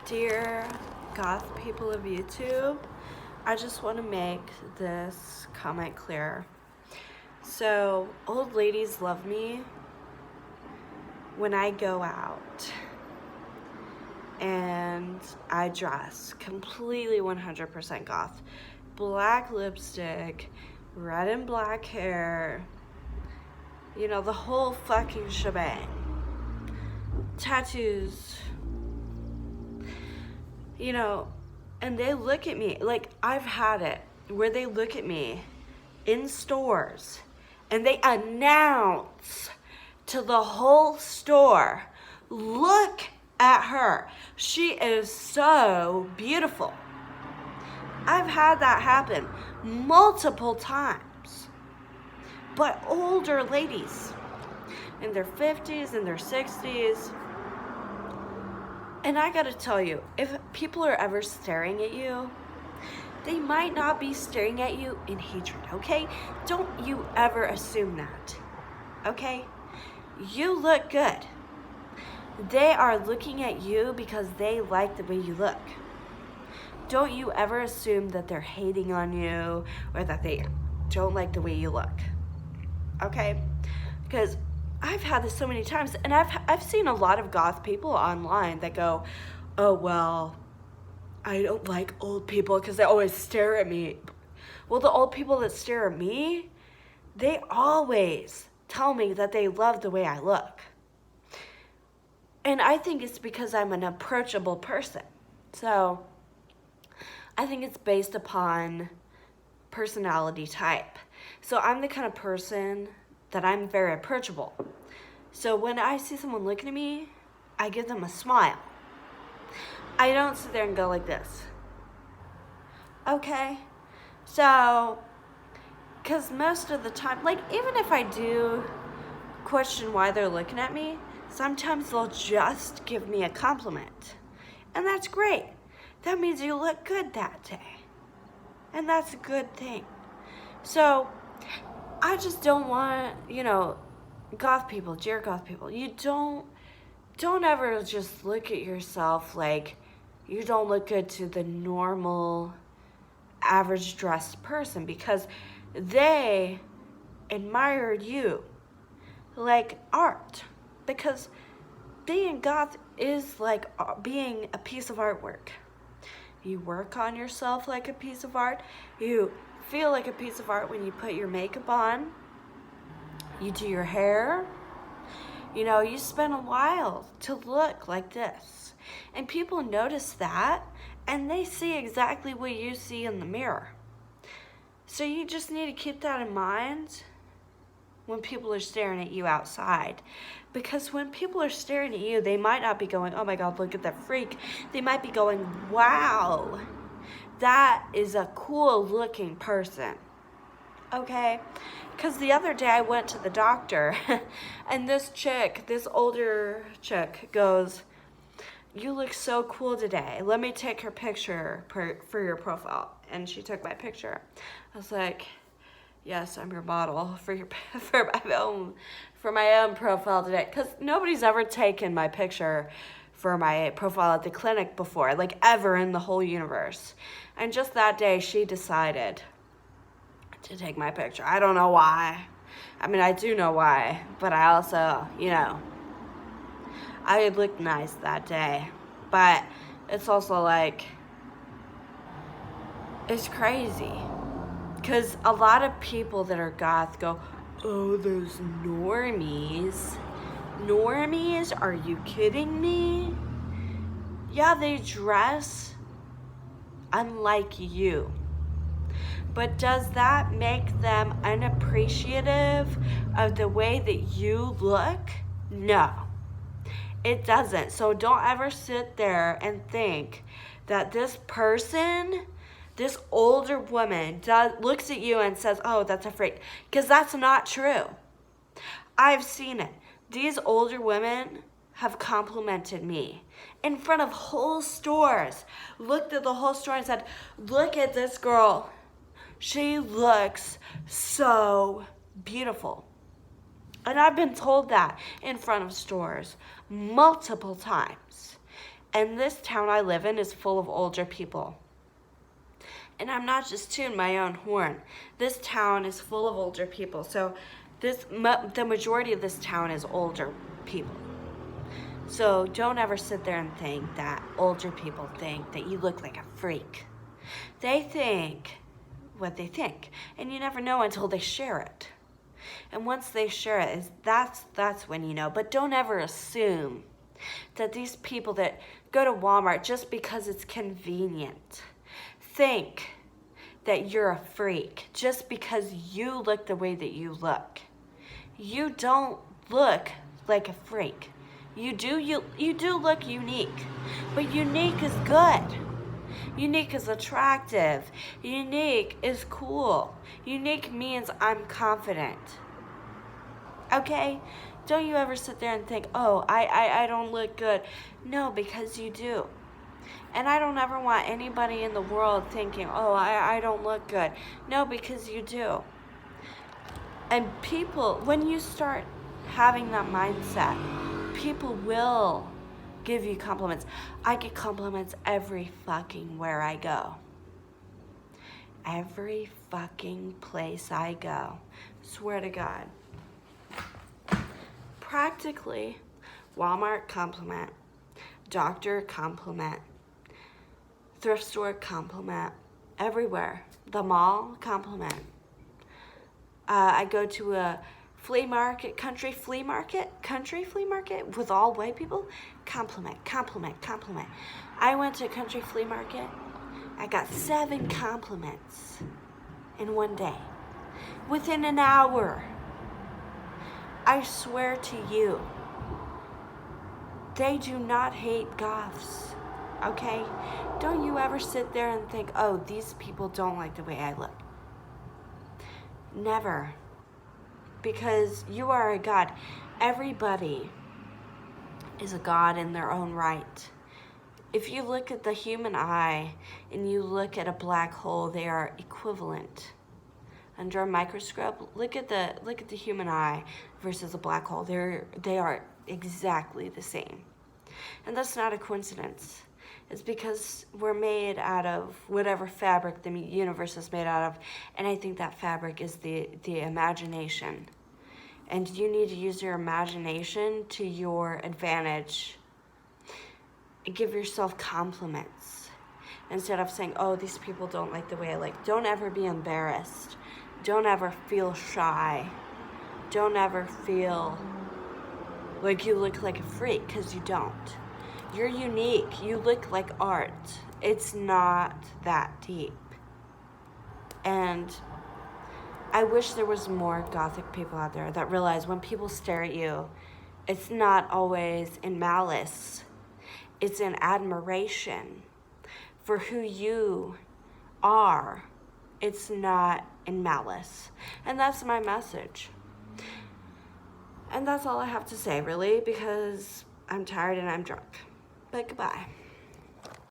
Dear goth people of YouTube, I just want to make this comment clear. So, old ladies love me when I go out and I dress completely 100% goth. Black lipstick, red and black hair, you know, the whole fucking shebang. Tattoos, you know, and they look at me, like I've had it, where they look at me in stores and they announce to the whole store, look at her. She is so beautiful. I've had that happen multiple times. But older ladies in their 50s and their 60s, and I gotta tell you, if people are ever staring at you, they might not be staring at you in hatred, okay? Don't you ever assume that, okay? You look good. They are looking at you because they like the way you look. Don't you ever assume that they're hating on you or that they don't like the way you look, okay? Because I've had this so many times, and I've seen a lot of goth people online that go, oh, well, I don't like old people because they always stare at me. Well, the old people that stare at me, they always tell me that they love the way I look. And I think it's because I'm an approachable person. So I think it's based upon personality type. So I'm the kind of person that I'm very approachable. So when I see someone looking at me, I give them a smile. I don't sit there and go like this. Okay? So, because most of the time, like even if I do question why they're looking at me, sometimes they'll just give me a compliment. And that's great. That means you look good that day. And that's a good thing. So, I just don't want, goth people, dear goth people, you don't ever just look at yourself like you don't look good to the normal, average dressed person because they admired you like art. Because being goth is like being a piece of artwork. You work on yourself like a piece of art. You feel like a piece of art when you put your makeup on. You do your hair. You spend a while to look like this. And people notice that, and they see exactly what you see in the mirror. So you just need to keep that in mind when people are staring at you outside. Because when people are staring at you, they might not be going, oh my God, look at that freak. They might be going, wow, that is a cool looking person. Okay? Because the other day I went to the doctor and this older chick goes, you look so cool today. Let me take your picture for your profile. And she took my picture. I was like, yes, I'm your model for my own profile today. Because nobody's ever taken my picture for my profile at the clinic before, like ever in the whole universe. And just that day, she decided to take my picture. I don't know why. I mean, I do know why, but I also, I looked nice that day. But it's also like, it's crazy. Because a lot of people that are goth go, oh, those normies. Normies? Are you kidding me? Yeah, they dress unlike you. But does that make them unappreciative of the way that you look? No, it doesn't. So don't ever sit there and think that this person, this older woman, looks at you and says, oh, that's a freak. Because that's not true. I've seen it. These older women have complimented me in front of whole stores. Looked at the whole store and said, look at this girl. She looks so beautiful. And I've been told that in front of stores multiple times. And this town I live in is full of older people. And I'm not just tooting my own horn. This town is full of older people. So the majority of this town is older people. So don't ever sit there and think that older people think that you look like a freak. They think what they think. And you never know until they share it. And once they share it, that's when you know. But don't ever assume that these people that go to Walmart just because it's convenient think that you're a freak just because you look the way that you look. You don't look like a freak. You do look unique, but unique is good. Unique is attractive. Unique is cool. Unique means I'm confident. Okay? Don't you ever sit there and think, oh, I don't look good. No, because you do. And I don't ever want anybody in the world thinking, oh, I don't look good. No, because you do. And people, when you start having that mindset, people will give you compliments. I get compliments every fucking where I go. Every fucking place I go. Swear to God. Practically, Walmart compliment, doctor compliment, thrift store compliment, everywhere. The mall compliment. I go to a flea market, country flea market with all white people, compliment. I went to a country flea market. I got 7 compliments in one day, within an hour. I swear to you, they do not hate Goths, okay? Don't you ever sit there and think, oh, these people don't like the way I look. Never. Because you are a God. Everybody is a God in their own right. If you look at the human eye and you look at a black hole, they are equivalent. Under a microscope, look at the human eye versus a black hole. They are exactly the same. And that's not a coincidence. It's because we're made out of whatever fabric the universe is made out of, and I think that fabric is the imagination. And you need to use your imagination to your advantage. Give yourself compliments instead of saying, oh, these people don't like the way I look. Don't ever be embarrassed. Don't ever feel shy. Don't ever feel like you look like a freak, because you don't. You're unique. You look like art. It's not that deep. And I wish there was more Gothic people out there that realize when people stare at you, it's not always in malice. It's in admiration for who you are. It's not in malice. And that's my message. And that's all I have to say, really, because I'm tired and I'm drunk. But goodbye.